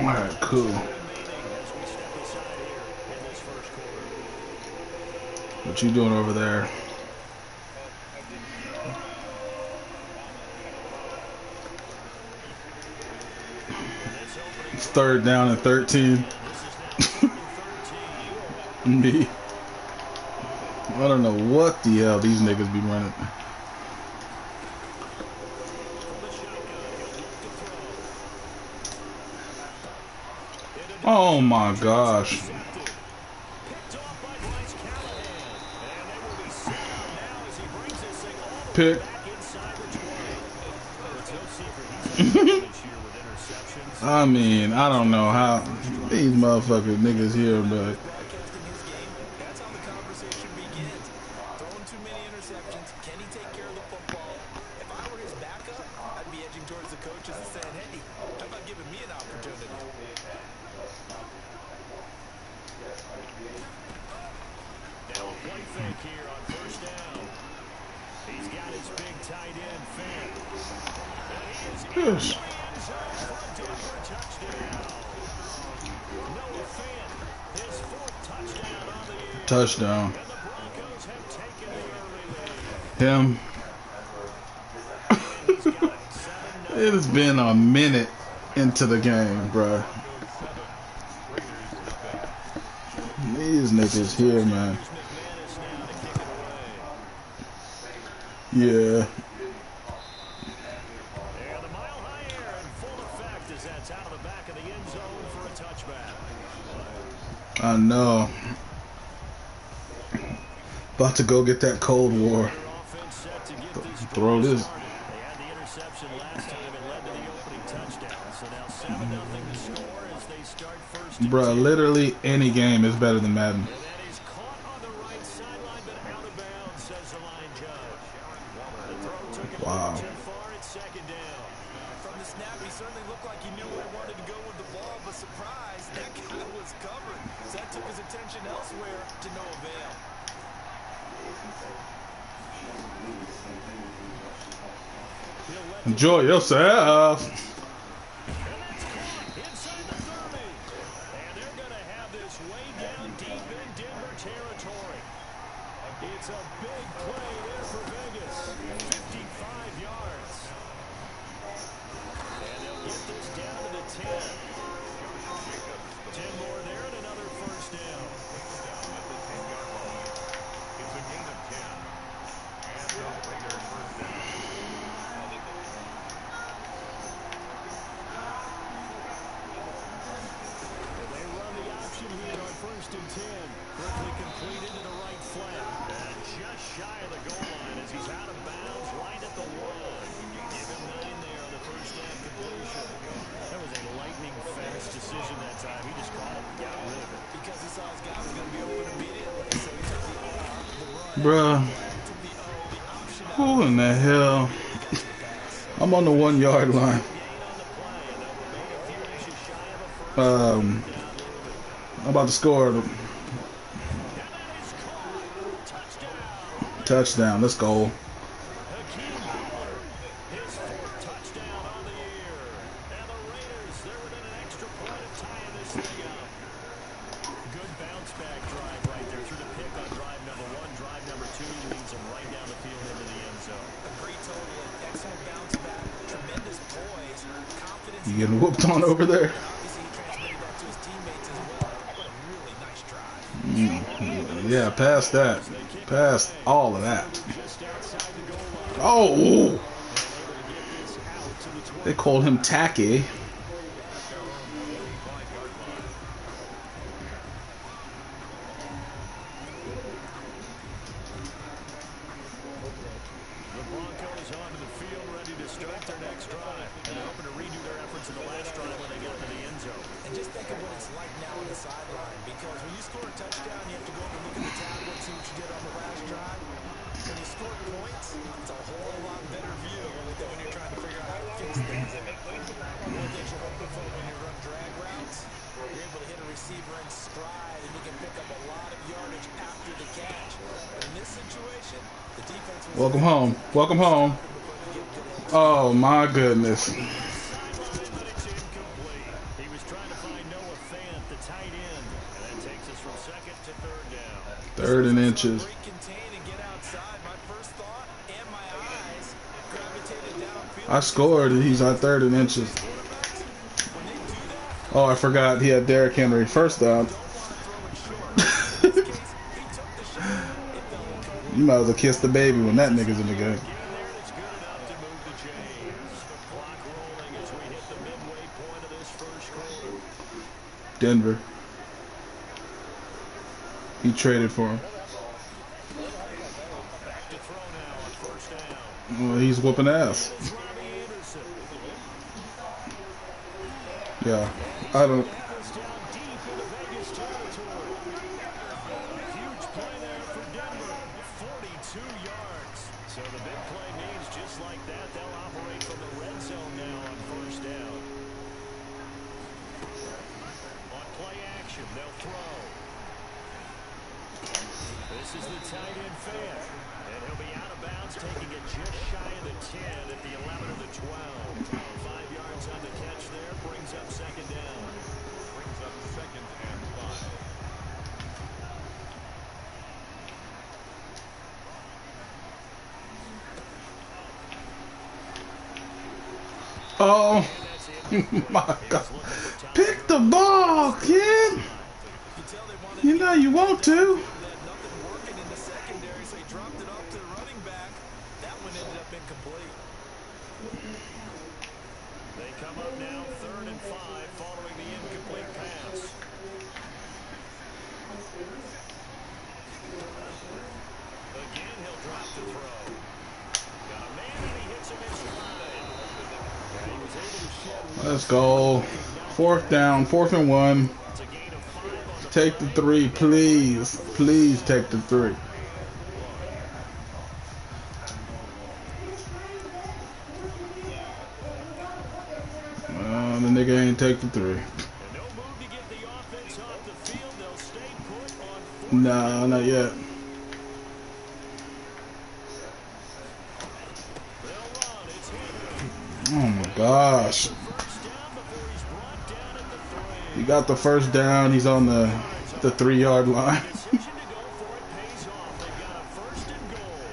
Alright, cool. What you doing over there? It's 3rd down and 13. Me. I don't know what the hell these niggas be running. Oh my gosh. Pick. I mean, I don't know how these motherfucking niggas here, but yes. Touchdown. Him. It has been a minute into the game, bruh. These niggas here, man. Yeah. I know. About to go get that Cold War. Throw this. Bruh, literally any game is better than Madden. Wow. From the snap, he certainly looked like he knew where he wanted to go with the ball, but surprise, that guy was covered. So that took his attention elsewhere to no avail. Enjoy yourself. Inside the 30. And they're going to have this way down deep in Denver territory. It's a big play there for Vegas. 55 yards. And they'll get this down to the 10. 10 more there and another first down. It's a gain of 10. And the Raiders first down. They run the option here on 1st and 10. Quickly completed to the right flat. And just shy of the goal line as he's out of bounds right at the 1. Give him 9 there on the first down completion. That was a lightning fast decision that time. He just caught it and got rid of it. Because he saw his guy was going to be open immediately. So he took the Bruh. Who in the hell? I'm on the 1 yard line. I'm about to score. Touchdown. Let's go. You getting whooped on over there? Yeah, past that. Past all of that. Oh! They called him tacky. Welcome home. Welcome home. Oh my goodness. He was trying to Third and inches. Break, contain, and get outside. My first thought and my eyes gravitated downfield. I scored. He's on third and inches. Quarterbacks, when they do that, Oh, I forgot. He had Derrick Henry first down. don't want to throw it short. In this case, he took the shot. It fell incomplete. You might as well kiss the baby when that nigga's in the game. Get in there, and it's good enough to move the chains. Clock rolling as we hit the midway point of this first quarter. Denver. He traded for him. Back to throw now on first down. Well, he's whooping ass. It's Robbie Anderson. Yeah. I don't. Tackles down deep into Vegas territory. A huge play there for Denver. 42 yards. So the big play means just like that, they'll operate from the red zone now on first down. On play action, they'll throw. This is the tight end fan. And he'll be out of bounds, taking it just shy of the 10 at the 11 of the 12. 5 yards on the catch there, brings up second down. Brings up second and 5. Oh my God! Pick the ball, kid. You know you want to. Nothing working in the secondary, so he dropped it off to the running back. That one ended up incomplete. They come up now, 3rd and 5, following the incomplete pass. Again, he'll drop to throw. Got a man, and he hits him in stride. Yeah, he was able to shed. Let's go. 4th down, 4th and 1. It's a gain of 5 on the Take the 3, please. Please take the 3. The nigga ain't take the 3. no move to get the offense off the field. They'll stay put on 4th. Nah, not yet. They'll run. It's Henry. Oh my gosh. First down before he's brought down at the 3. He got the first down. He's on the 3-yard line. Decision to go for it pays off. They've got a 1st and goal.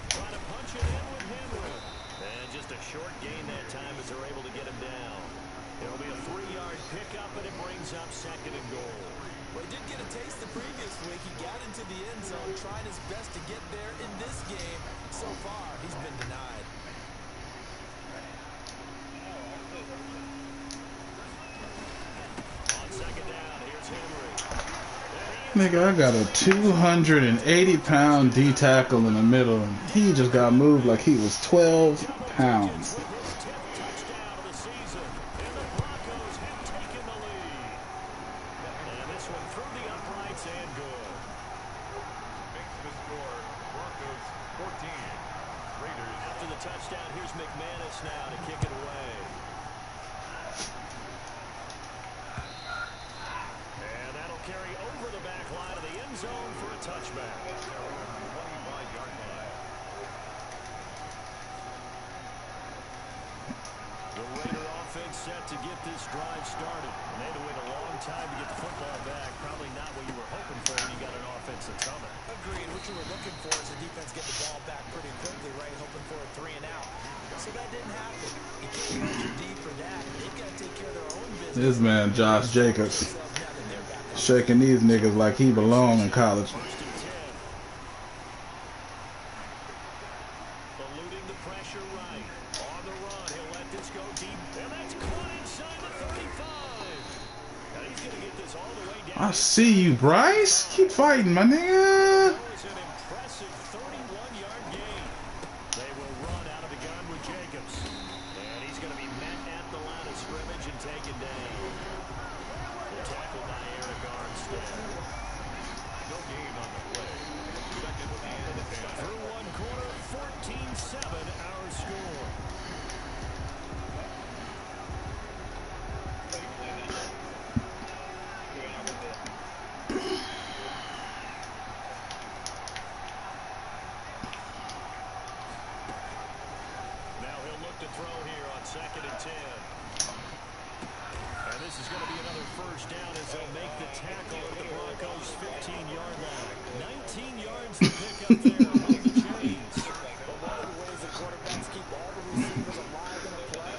Trying to punch it in with Henry. And just a short gain that time as they're able to get him down. It'll be a 3-yard pickup, and it brings up 2nd and goal. Well, he did get a taste the previous week. He got into the end zone, trying his best to get there in this game. So far, he's been denied. On 2nd down, here's Henry. Nigga, I got a 280-pound D tackle in the middle, and he just got moved like he was 12 pounds. His 10th touchdown of the season, and the Broncos have taken the lead. And this one through the uprights and good. Makes the score Broncos 14. Raiders. After the touchdown, here's McManus now to kick it away. And that'll carry over the back line of the end zone for a touchback. 25-yard line. The Raider offense set to get this drive started. And they had to wait a long time to get the football back. Probably not what you were hoping for when you got an offense that's coming. Agreed. What you were looking for is the defense get the ball back pretty quickly, right? Hoping for a 3 and out. So that didn't happen. You can't hold your D for that. They've got to take care of their own business. This man, Josh Jacobs, Now that they're back on. shaking these niggas like he belong in college. 1st and 10. Eluding the pressure right. On the run, he'll let this go deep. And that's caught inside the 35. Now he's going to get this all the way down. I see you, Bryce. Keep fighting, my nigga. That was an impressive 31-yard gain. They will run out of the gun with Jacobs. And he's going to be met at the line of scrimmage and taken down. The tackle by Eric Armstead. No gain on the play. Second and 10. Through one quarter, 14-7 our score. first down as they'll make the tackle at the Broncos' 15-yard line. 19 yards to pick up there on the chains. But one of the ways the quarterbacks keep all the receivers alive in a play,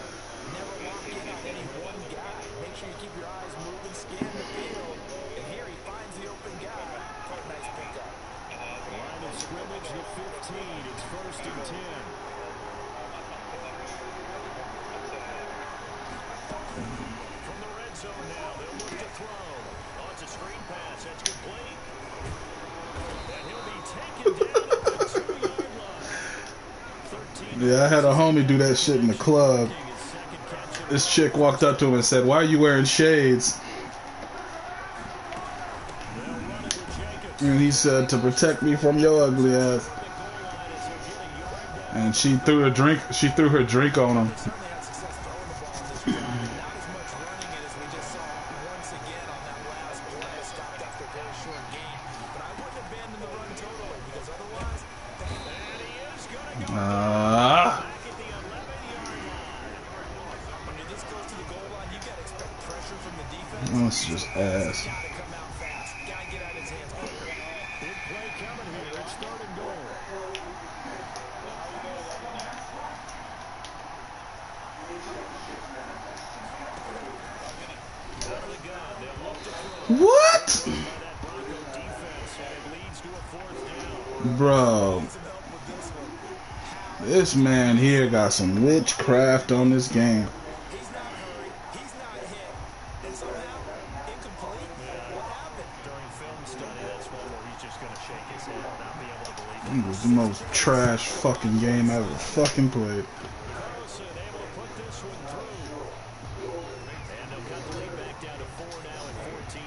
never lock in on any one guy. Make sure you keep your eyes moving, scan the field, and here he finds the open guy. Quite a nice pickup. Line of scrimmage to 15. It's first and 10. From the red zone now, they'll look to throw. Oh, it's a screen pass. That's complete. And he'll be taken down at the 2-yard line. 13. Yeah, I had a homie do that shit in the club. This chick walked up to him and said, "Why are you wearing shades?" And he said, "To protect me from your ugly ass." And she threw her drink. She threw her drink on him. Certainly had success throwing the ball on this drive. Not as much running it as we just saw once again on that last play. Stopped after a very short gain. But I wouldn't abandon the run totally because otherwise, And he is going to go Ah. back at the 11-yard line. when you're this close to the goal line, you got to expect pressure from the defense. That's just ass. Got to come out fast. Got to get out of his hands quicker. Big play coming here. It's third and goal. Out of the gun. They'll look to throw. What? By that Bronco defense, and it leads to a fourth down. Bro, Some help with this one. this man here got some witchcraft on this game. He's not hurried. He's not hit. And somehow, incomplete. What happened? During film study, that's one where he's just going to shake his head and not be able to believe it. It was the most trash fucking game I ever fucking played. Carlson able to put this one through. And they'll cut the lead back down to 4 now at 14-10.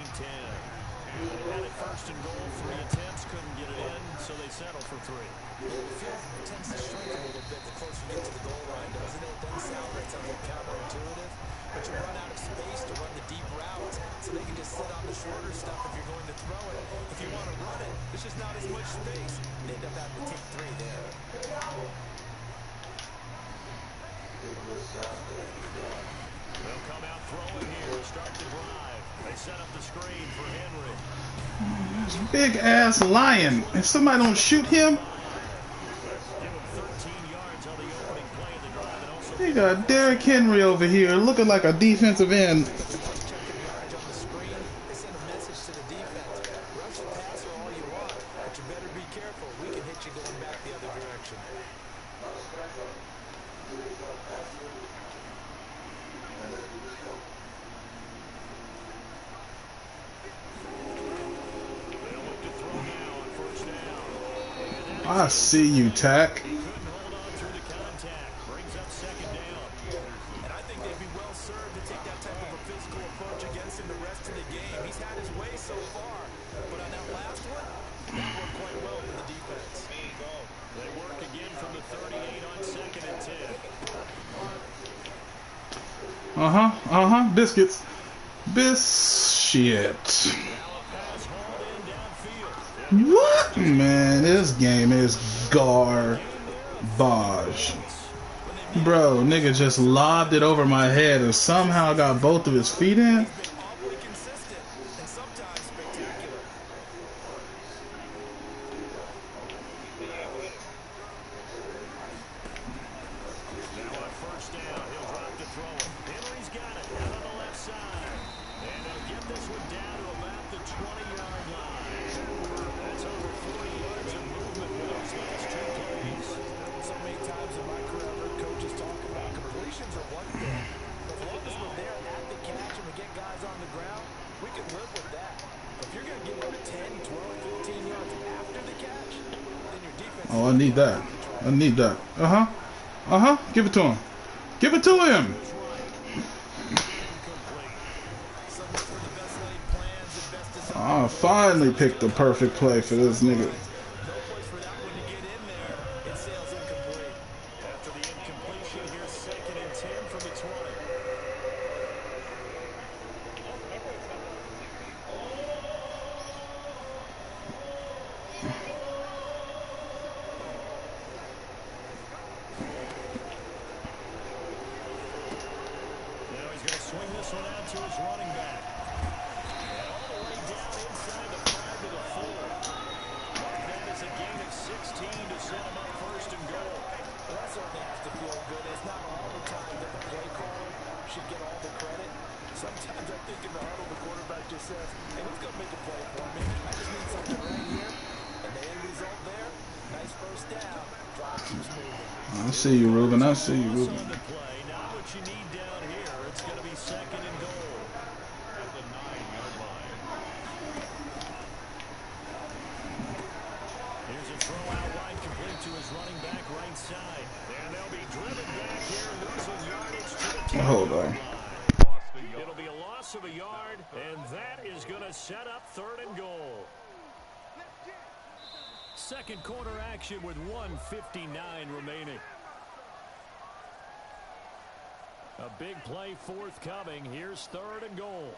They had it first and goal, 3 attempts, couldn't get it in, so they settle for 3. It tends to shrink a little bit the closer you get to the goal line, doesn't it? It doesn't sound like something counterintuitive, but you run out of space to run the deep routes, so they can just sit on the shorter stuff if you're going to throw it. If you want to run it, there's just not as much space. They end up having to take 3 there. They'll come out throwing here to start the drive. They set up the screen for Henry. This big ass lion. If somebody don't shoot him, Give him 13 yards on the opening play of the drive, and also they got Derrick Henry over here looking like a defensive end. Checking yardage on the screen, they send a message to the defense. Rush the passer all you want, but you better be careful. We can hit you going back the other direction. they'll look to throw now on first down. I see you, Tack. Couldn't hold on through the contact. Brings up second down. And I think they'd be well served to take that type of a physical approach against him the rest of the game. He's had his way so far, but on that last one, that worked quite well with the defense. They work again from the 38 on second and 10. Biscuits. Shit. Pass hauled in downfield. What? Man, this game is garbage. Bro, nigga just lobbed it over my head and somehow got both of his feet in. Awfully consistent and sometimes spectacular. Now on first down, he'll drop to throw it. Henry's got it out on the left side. And they'll get this one down to about the 20-yard line. That's over 40 yards of movement with those last 2 plays. So many times in my career, I've heard coaches talk about completions are one thing. But as long as we're there at the catch and we get guys on the ground, we can live with that. But if you're going to give up 10, 12, 15 yards after the catch, then your defense... Oh, I need that. I need that. Give it to him. Give it to him. I finally picked the perfect play for this nigga. No place for that one to get in there. It sails incomplete. After the incompletion, here's second and 10 from the 20. Now he's going to swing this one out to his running back. down, drive keeps moving. I see you, Ruben. I see you, Loss Ruben. on the play. Not what you need down here. It's going to be second and goal. At the 9-yard line. Here's a throw out wide, complete to his running back right side. And they'll be driven back here, losing yardage to the 10-yard Hold on. line. Lost a yard. It'll be a loss of a yard, and that is going to set up third and goal. Second quarter action with 1:59 remaining. A big play forthcoming. Here's third and goal.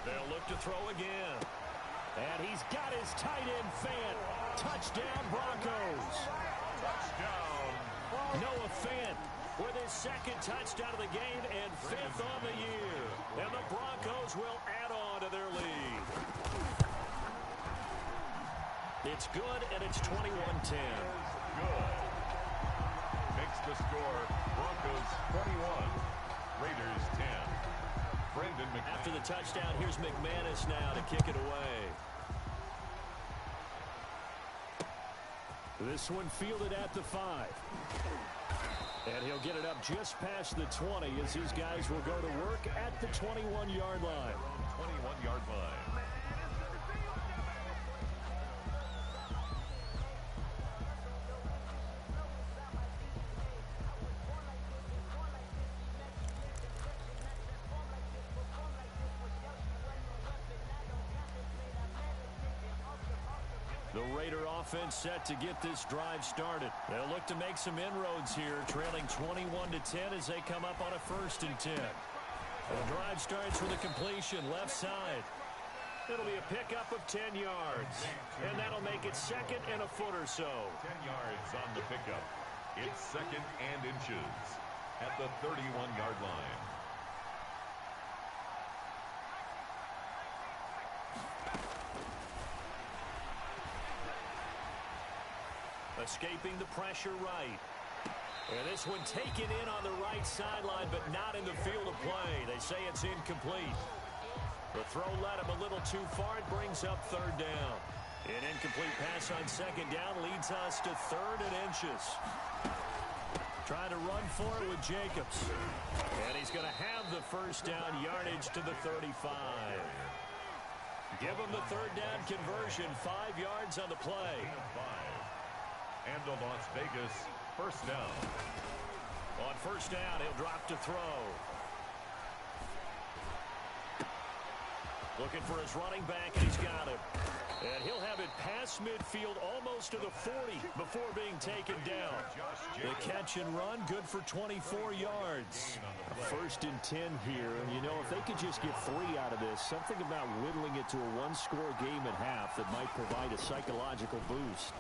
They'll look to throw again. And he's got his tight end Fant. Touchdown Broncos. Touchdown. Noah Fant with his second touchdown of the game and fifth on the year. And the Broncos will add on to their lead. It's good, and it's 21-10. Good. Makes the score Broncos 21, Raiders 10. Brendan McManus. After the touchdown, here's McManus now to kick it away. This one fielded at the 5. And he'll get it up just past the 20 as these guys will go to work at the 21-yard line. 21-yard line. The Raider offense set to get this drive started. They'll look to make some inroads here, trailing 21-10 as they come up on a 1st and 10. The drive starts with a completion left side. It'll be a pickup of 10 yards, and that'll make it second and a foot or so. 10 yards on the pickup. It's second and inches at the 31-yard line. Escaping the pressure right. And this one taken in on the right sideline, but not in the field of play. They say it's incomplete. The throw led him a little too far. It brings up third down. An incomplete pass on second down leads us to third and inches. Trying to run for it with Jacobs. And he's going to have the first down, yardage to the 35. Give him the third down conversion, 5 yards on the play. 5. And the Las Vegas first down. On first down, he'll drop to throw. Looking for his running back, and he's got him. And he'll have it past midfield almost to the 40 before being taken down. The catch and run, good for 24 yards. First and 10 here, and you know, if they could just get 3 out of this, something about whittling it to a one-score game at half that might provide a psychological boost.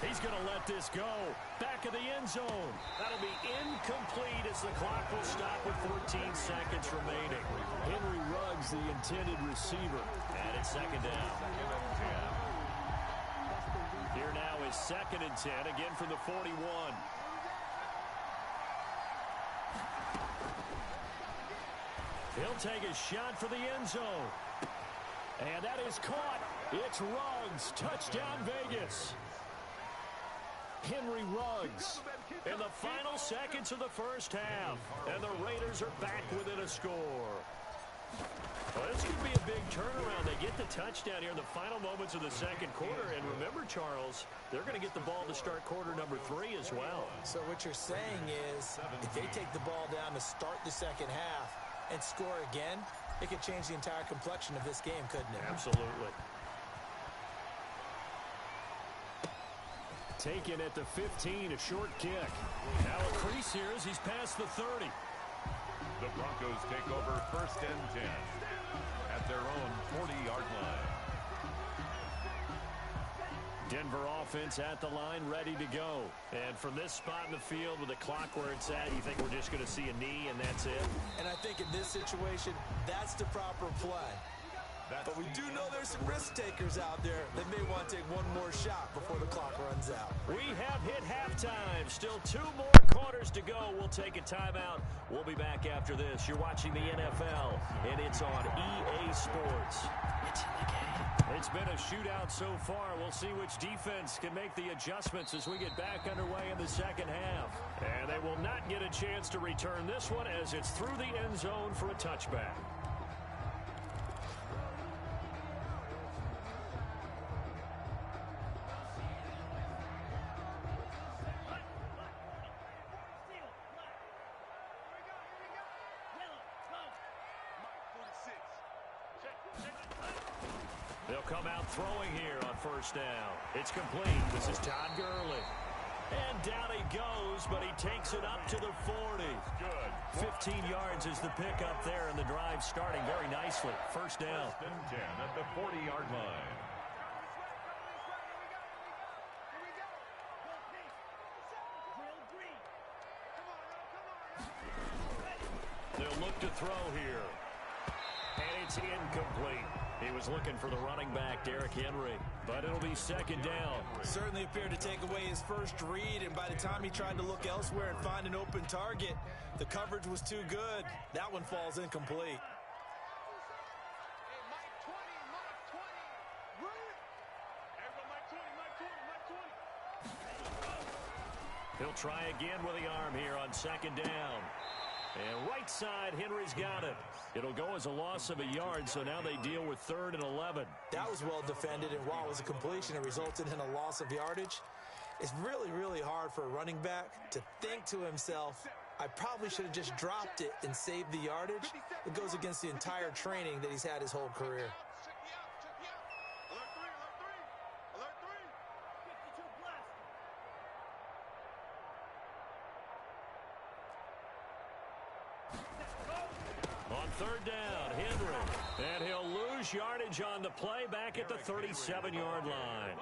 He's going to let this go. Back of the end zone. That'll be incomplete as the clock will stop with 14 seconds remaining. Henry Ruggs, the intended receiver. And it's second down. Here now is second and 10, again from the 41. He'll take a shot for the end zone. And that is caught. It's Ruggs. Touchdown, Vegas. Henry Ruggs in the final seconds of the first half. And the Raiders are back within a score. Well, this could be a big turnaround. They get the touchdown here in the final moments of the second quarter. And remember, Charles, they're going to get the ball to start quarter number 3 as well. So what you're saying is if they take the ball down to start the second half and score again, it could change the entire complexion of this game, couldn't it? Absolutely. Taken at the 15, a short kick. Now a crease here as he's past the 30. The Broncos take over first and 10 at their own 40-yard line. Denver offense at the line, ready to go. And from this spot in the field with the clock where it's at, you think we're just going to see a knee and that's it? And I think in this situation, that's the proper play. But we do know there's some risk takers out there that may want to take one more shot before the clock runs out. We have hit halftime. Still 2 more quarters to go. We'll take a timeout. We'll be back after this. You're watching the NFL, and it's on EA Sports. It's in the game. It's been a shootout so far. We'll see which defense can make the adjustments as we get back underway in the second half. And they will not get a chance to return this one as it's through the end zone for a touchback. They'll come out throwing here on first down. It's complete. This is Todd Gurley. And down he goes, but he takes it up to the 40. Good. 15 yards is the pickup there, and the drive starting very nicely. First down. First and 10 at the 40-yard line. They'll look to throw here. And it's incomplete. He was looking for the running back, Derrick Henry, but it'll be second down. Certainly appeared to take away his first read, and by the time he tried to look elsewhere and find an open target, the coverage was too good. That one falls incomplete. He'll try again with the arm here on second down. And right side, Henry's got it. It'll go as a loss of a yard, so now they deal with 3rd and 11. That was well defended, and while it was a completion, it resulted in a loss of yardage. It's really, really hard for a running back to think to himself, I probably should have just dropped it and saved the yardage. It goes against the entire training that he's had his whole career. On third down, Henry. And he'll lose yardage on the play back at the 37-yard line.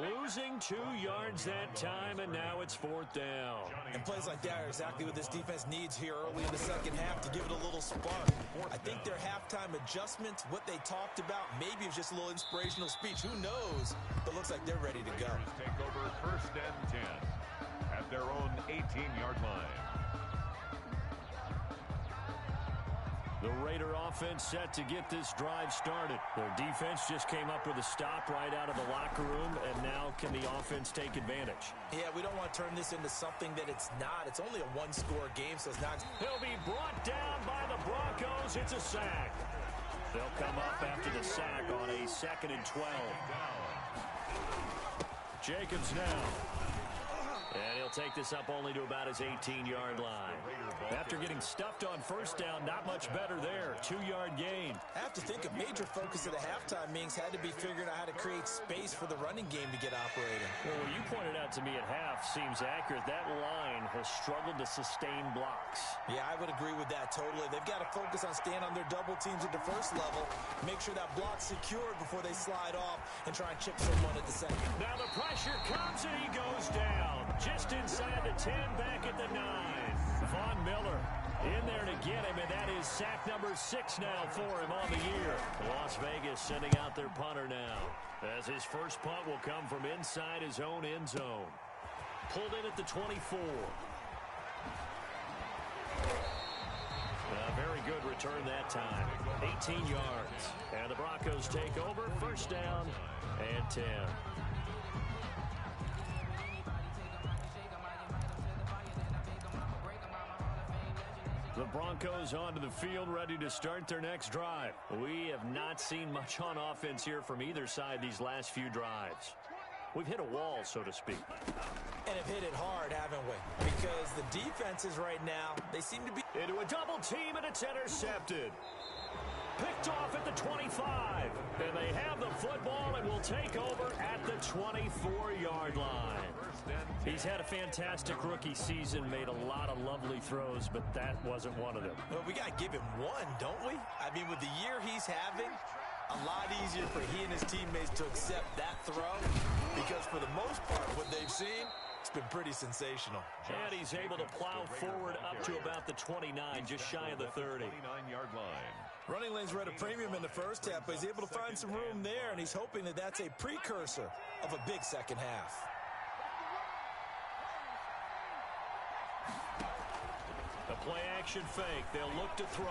Losing 2 yards that time, and now it's 4th down. And plays like that are exactly what this defense needs here early in the second half to give it a little spark. I think their halftime adjustment, what they talked about, maybe it was just a little inspirational speech. Who knows? But looks like they're ready to go. Take over 1st and 10 at their own 18-yard line. The Raider offense set to get this drive started. Their defense just came up with a stop right out of the locker room, and now can the offense take advantage? Yeah, we don't want to turn this into something that it's not. It's only a one-score game, so it's not. He'll be brought down by the Broncos. It's a sack. They'll come up after the sack on a 2nd and 12. Jacobs now. And he'll take this up only to about his 18-yard line. After getting stuffed on first down, not much better there. 2-yard gain. I have to think a major focus of the halftime meetings had to be figuring out how to create space for the running game to get operating. Well, what you pointed out to me at half seems accurate. That line has struggled to sustain blocks. Yeah, I would agree with that totally. They've got to focus on staying on their double teams at the first level, make sure that block's secured before they slide off and try and chip someone at the second. Now the pressure comes and he goes down. Just inside the 10, back at the 9. Von Miller in there to get him, and that is sack number 6 now for him on the year. Las Vegas sending out their punter now, as his first punt will come from inside his own end zone. Pulled in at the 24. A very good return that time. 18 yards. And the Broncos take over. First down and 10. The Broncos onto the field, ready to start their next drive. We have not seen much on offense here from either side these last few drives. We've hit a wall, so to speak. And have hit it hard, haven't we? Because the defenses right now, they seem to be into a double team, and it's intercepted. Picked off at the 25. And they have the football and will take over at the 24-yard line. He's had a fantastic rookie season, made a lot of lovely throws, but that wasn't one of them. Well, we got to give him one, don't we? I mean, with the year he's having, a lot easier for he and his teammates to accept that throw, because for the most part, what they've seen, it's been pretty sensational. And he's able to plow forward up to about the 29, just shy of the 30. 29-yard line. Running lanes were at a premium in the first half, but he's able to find some room there, and he's hoping that that's a precursor of a big second half. The play-action fake. They'll look to throw.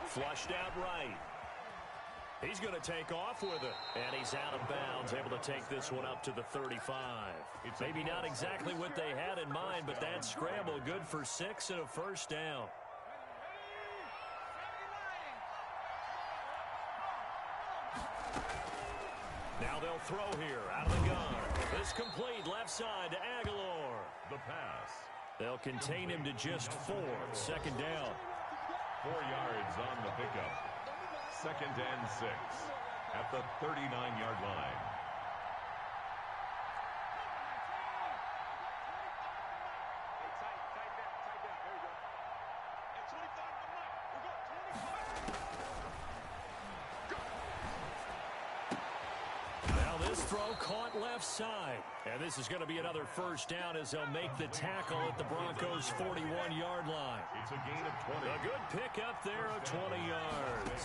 Flushed out right. He's going to take off with it. And he's out of bounds, able to take this one up to the 35. It's maybe not exactly what they had in mind, but that scramble good for 6 and a first down. Now they'll throw here out of the gun. It's complete left side to Aguilar. The pass. They'll contain him to just 4. Second down. 4 yards on the pickup. 2nd and 6 at the 39-yard line. Throw caught left side. And this is going to be another first down as they'll make the tackle at the Broncos' 41-yard line. It's a gain of 20. A good pickup there of 20 yards.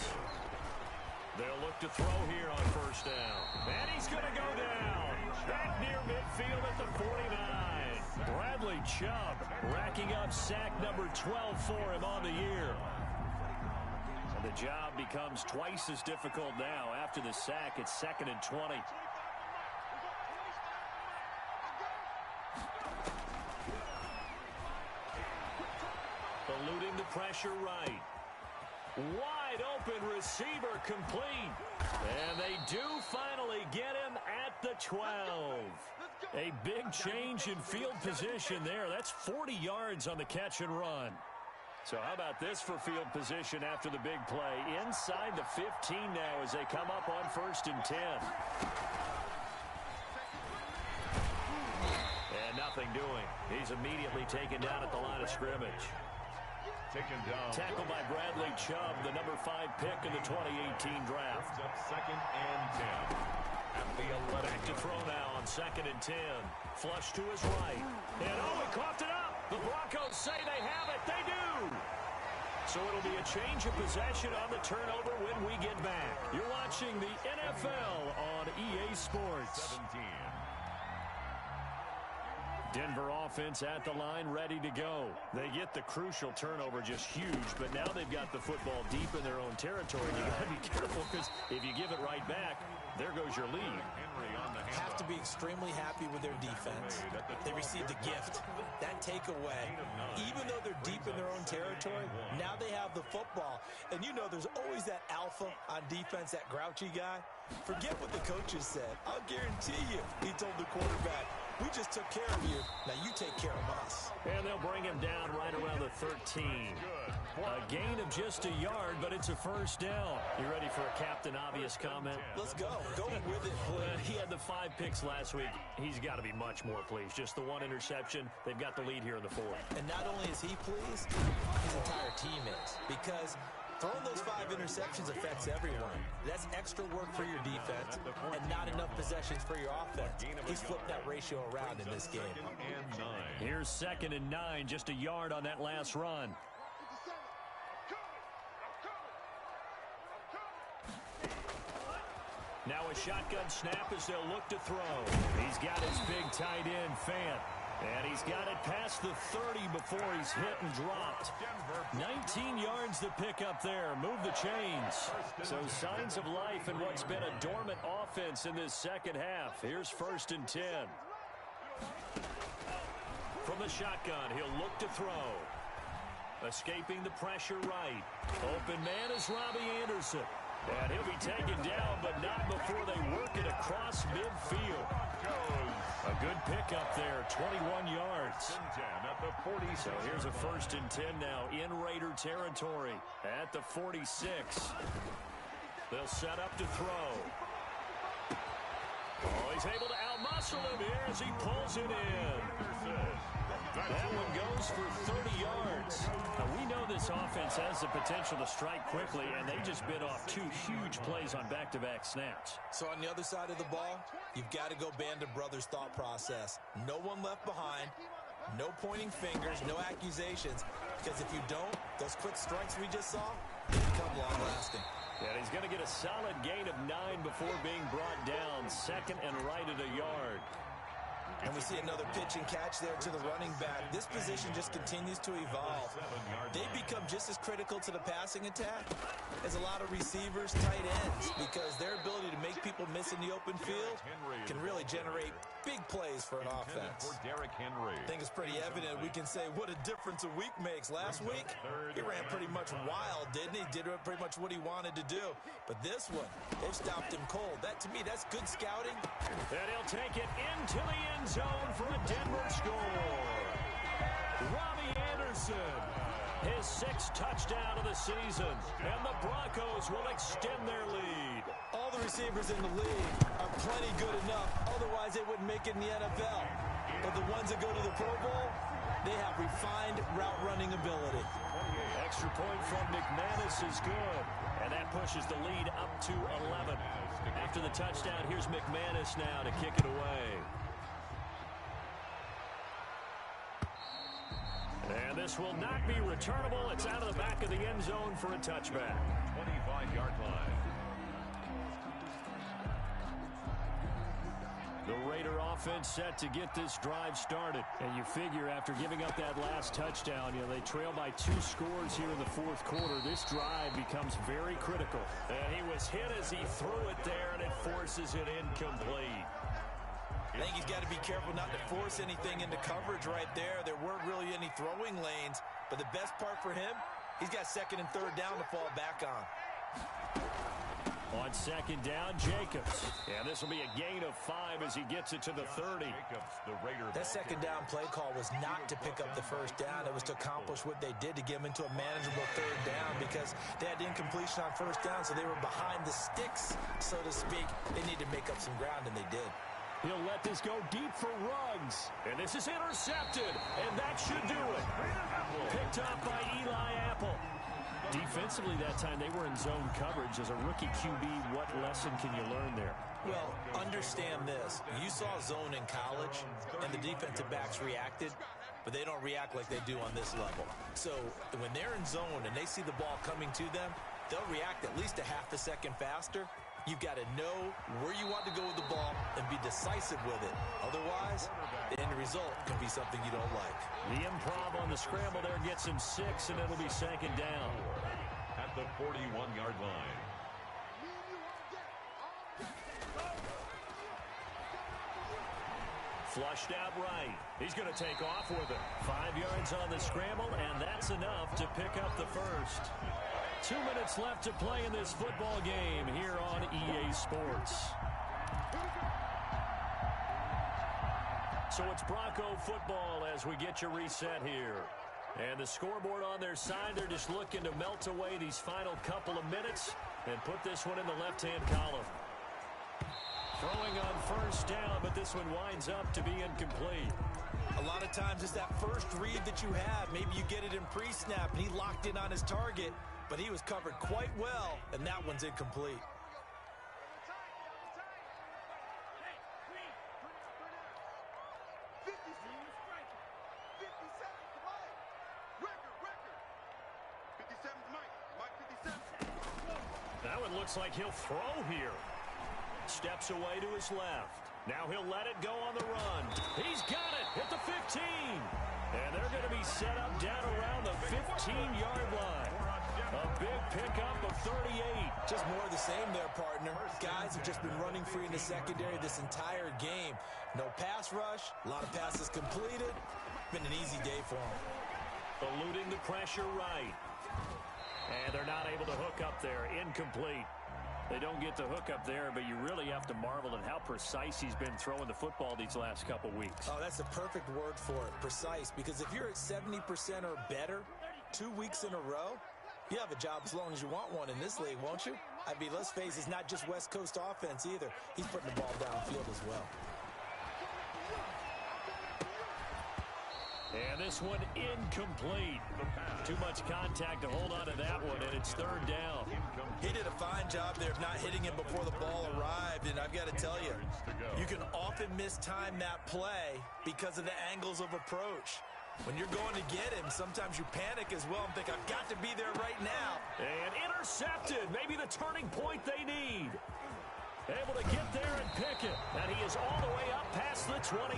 They'll look to throw here on first down. And he's going to go down. Back near midfield at the 49. Bradley Chubb racking up sack number 12 for him on the year. And the job becomes twice as difficult now. After the sack, it's 2nd and 20. Eluding the pressure right. Wide open receiver complete. And they do finally get him at the 12. A big change in field position there. That's 40 yards on the catch and run. So how about this for field position after the big play? Inside the 15 now as they come up on 1st and 10. And nothing doing. He's immediately taken down at the line of scrimmage. Taken down. Tackled by Bradley Chubb, the number 5 pick in the 2018 draft. Up 2nd and 10. At the 11. Back to throw now on 2nd and 10. Flush to his right. And he coughed it up. The Broncos say they have it. They do. So it'll be a change of possession on the turnover when we get back. You're watching the NFL on EA Sports. 17. Denver offense at the line, ready to go. They get the crucial turnover, just huge, but now they've got the football deep in their own territory. You got to be careful because if you give it right back, there goes your lead. Have to be extremely happy with their defense. They received a gift. That takeaway, even though they're deep in their own territory, now they have the football. And you know there's always that alpha on defense, that grouchy guy. Forget what the coaches said. I'll guarantee you, he told the quarterback, we just took care of you. Now you take care of us. And they'll bring him down right around the 13. A gain of just a yard, but it's a first down. You ready for a Captain Obvious comment? Let's go. Go with it, please. He had the 5 picks last week. He's got to be much more pleased. Just the 1 interception. They've got the lead here in the 4th. And not only is he pleased, his entire team is. Because throwing those 5 interceptions affects everyone. That's extra work for your defense and not enough possessions for your offense. He's flipped that ratio around in this game. Here's 2nd and 9, just a yard on that last run. Now a shotgun snap as they'll look to throw. He's got his big tight end, Fant. And he's got it past the 30 before he's hit and dropped. 19 yards to pick up there. Move the chains. So signs of life in what's been a dormant offense in this second half. Here's 1st and 10. From the shotgun, he'll look to throw. Escaping the pressure right. Open man is Robbie Anderson. And he'll be taken down, but not before they work it across midfield. A good pickup there, 21 yards. So here's a 1st and 10 now in Raider territory at the 46. They'll set up to throw. Oh, he's able to outmuscle him here as he pulls it in. That one goes for 30 yards. Now, we know this offense has the potential to strike quickly, and they just bit off 2 huge plays on back-to-back snaps. So on the other side of the ball, you've got to go Band of Brothers thought process. No one left behind. No pointing fingers, no accusations, because if you don't, those quick strikes we just saw, they become long-lasting. And he's going to get a solid gain of 9 before being brought down. Second and right at a yard. And we see another pitch and catch there to the running back. This position just continues to evolve. They become just as critical to the passing attack as a lot of receivers, tight ends, because their ability to make people miss in the open field can really generate big plays for an offense. I think it's pretty evident. We can say what a difference a week makes. Last week, he ran pretty much wild, didn't he? Did pretty much what he wanted to do. But this one, they've stopped him cold. That, to me, that's good scouting. And he'll take it into the end zone for a Denver score. Robbie Anderson, his 6th touchdown of the season, and the Broncos will extend their lead. All the receivers in the league are plenty good enough, otherwise they wouldn't make it in the NFL. But the ones that go to the Pro Bowl, they have refined route running ability. Extra point from McManus is good, and that pushes the lead up to 11. After the touchdown, here's McManus now to kick it away. And this will not be returnable. It's out of the back of the end zone for a touchback. 25-yard line. The Raider offense set to get this drive started. And you figure after giving up that last touchdown, they trail by 2 scores here in the 4th quarter. This drive becomes very critical. And he was hit as he threw it there, and it forces it incomplete. I think he's got to be careful not to force anything into coverage right there. There weren't really any throwing lanes, but the best part for him, he's got 2nd and 3rd down to fall back on. On 2nd down, Jacobs. And this will be a gain of 5 as he gets it to the 30. That 2nd down play call was not to pick up the 1st down. It was to accomplish what they did to get him into a manageable 3rd down because they had incompletion on 1st down, so they were behind the sticks, so to speak. They needed to make up some ground, and they did. He'll let this go deep for Ruggs. And this is intercepted. And that should do it. Picked up by Eli Apple. Defensively that time, they were in zone coverage. As a rookie QB, what lesson can you learn there? Well, understand this. You saw zone in college, and the defensive backs reacted, but they don't react like they do on this level. So when they're in zone and they see the ball coming to them, they'll react at least a half a second faster. You've got to know where you want to go with the ball and be decisive with it. Otherwise, the end result can be something you don't like. The improv on the scramble there gets him 6, and it'll be 2nd down. At the 41-yard line. Flushed out right. He's going to take off with it. 5 yards on the scramble, and that's enough to pick up the 1st. 2 minutes left to play in this football game here on EA Sports. So it's Bronco football as we get you reset here. And the scoreboard on their side, they're just looking to melt away these final couple of minutes and put this one in the left-hand column. Throwing on 1st down, but this one winds up to be incomplete. A lot of times it's that first read that you have. Maybe you get it in pre-snap, and he locked in on his target, but he was covered quite well, and that one's incomplete. That one looks like he'll throw here. Steps away to his left. Now he'll let it go on the run. He's got it at the 15. And they're going to be set up down around the 15-yard line. A big pickup of 38. Just more of the same there, partner. Guys have just been running free in the secondary this entire game. No pass rush, a lot of passes completed. Been an easy day for them. Eluding the pressure right. And they're not able to hook up there. Incomplete. They don't get the hook up there, but you really have to marvel at how precise he's been throwing the football these last couple weeks. Oh, that's the perfect word for it, precise. Because if you're at 70% or better 2 weeks in a row, you have a job as long as you want one in this league, won't you? I mean, let's face it, it's not just West Coast offense either. He's putting the ball downfield as well. And this one incomplete. Too much contact to hold on to that one, and it's third down. He did a fine job there of not hitting him before the ball arrived, and I've got to tell you, you can often mistime that play because of the angles of approach. When you're going to get him, sometimes you panic as well and think, I've got to be there right now. And intercepted, maybe the turning point they need. Able to get there and pick it. And he is all the way up past the 25.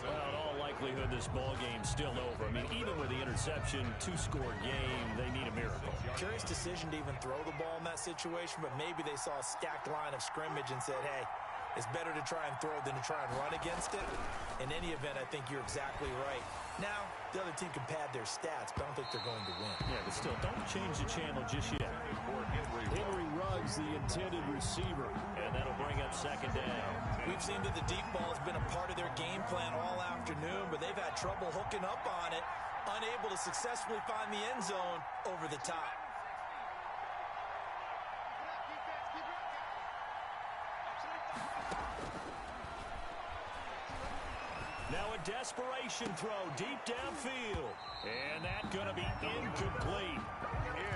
Well, in all likelihood, this ball game's still over. I mean, even with the interception, two-score game, they need a miracle. Curious decision to even throw the ball in that situation, but maybe they saw a stacked line of scrimmage and said, hey, it's better to try and throw than to try and run against it. In any event, I think you're exactly right. Now, the other team can pad their stats, but I don't think they're going to win. Yeah, but still, don't change the channel just yet. Henry Ruggs, the intended receiver, and that'll bring up second down. We've seen that the deep ball has been a part of their game plan all afternoon, but they've had trouble hooking up on it, unable to successfully find the end zone over the top. Now a desperation throw deep downfield. And that's going to be incomplete.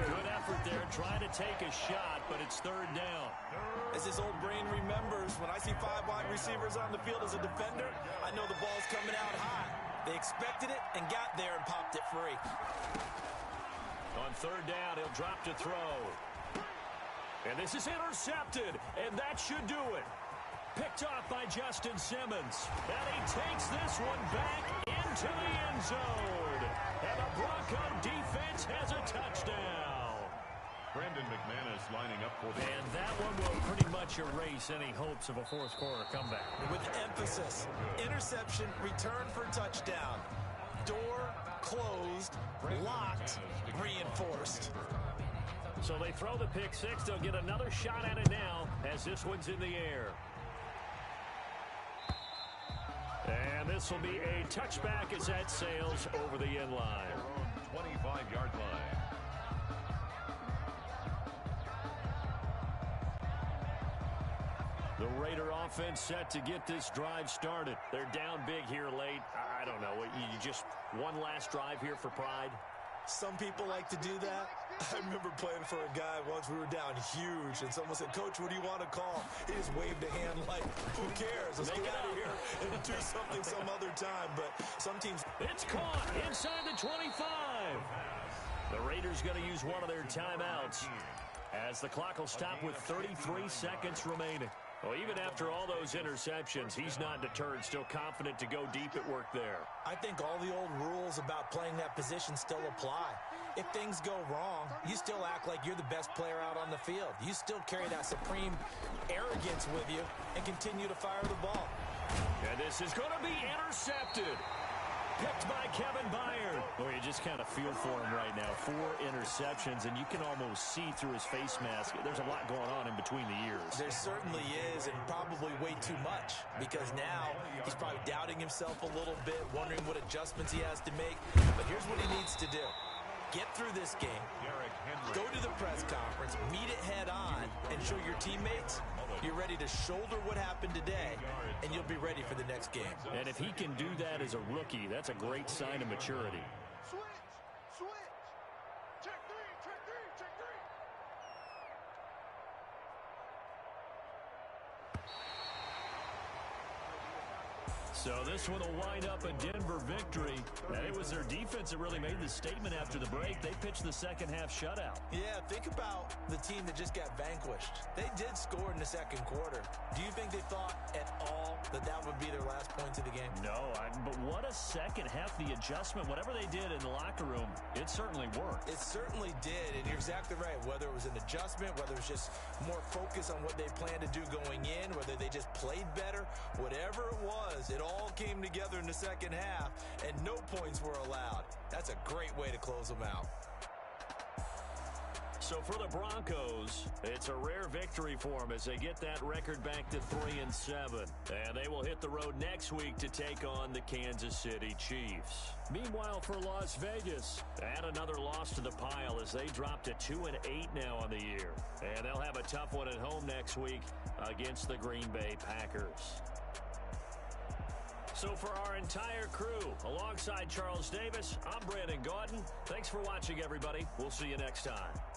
Good effort there trying to take a shot, but it's third down. As his old brain remembers, when I see 5 wide receivers on the field as a defender, I know the ball's coming out high. They expected it and got there and popped it free. On third down, he'll drop to throw. And this is intercepted, and that should do it. Picked off by Justin Simmons. And he takes this one back into the end zone. And the Bronco defense has a touchdown. Brandon McManus lining up for the... And that one will pretty much erase any hopes of a fourth quarter comeback. With emphasis, interception, return for touchdown. Door closed, locked, reinforced. So they throw the pick six. They'll get another shot at it now as this one's in the air. And this will be a touchback as that sails over the end line. 25-yard line. The Raider offense set to get this drive started. They're down big here late. I don't know. You just one last drive here for pride? Some people like to do that. I remember playing for a guy once. We were down huge, and someone said, Coach, what do you want to call? He just waved a hand like, who cares? Let's get out of here and do something some other time. But some teams... It's caught inside the 25. The Raiders going to use one of their timeouts as the clock will stop with 33 seconds remaining. Well, even after all those interceptions, he's not deterred, still confident to go deep at work there. I think all the old rules about playing that position still apply. If things go wrong, you still act like you're the best player out on the field. You still carry that supreme arrogance with you and continue to fire the ball. And this is going to be intercepted. Picked by Kevin Byard. Well, you just kind of feel for him right now. 4 interceptions, and you can almost see through his face mask. There's a lot going on in between the ears. There certainly is, and probably way too much, because now he's probably doubting himself a little bit, wondering what adjustments he has to make. But here's what he needs to do. Get through this game, go to the press conference, meet it head on, and show your teammates you're ready to shoulder what happened today, and you'll be ready for the next game. And if he can do that as a rookie, that's a great sign of maturity. Switch! Check three! So this one will wind up a Denver victory. And it was their defense that really made the statement after the break. They pitched the second half shutout. Yeah, think about the team that just got vanquished. They did score in the second quarter. Do you think they thought at all that that would be their last points of the game? No, but what a second half. The adjustment, whatever they did in the locker room, it certainly worked. It certainly did, and you're exactly right. Whether it was an adjustment, whether it was just more focus on what they planned to do going in, whether they just played better, whatever it was, it all came together in the second half, and no points were allowed. That's a great way to close them out. So for the Broncos, it's a rare victory for them as they get that record back to 3-7. And they will hit the road next week to take on the Kansas City Chiefs. Meanwhile, for Las Vegas, add another loss to the pile as they drop to 2-8 now on the year. And they'll have a tough one at home next week against the Green Bay Packers. So for our entire crew, alongside Charles Davis, I'm Brandon Gaudin. Thanks for watching, everybody. We'll see you next time.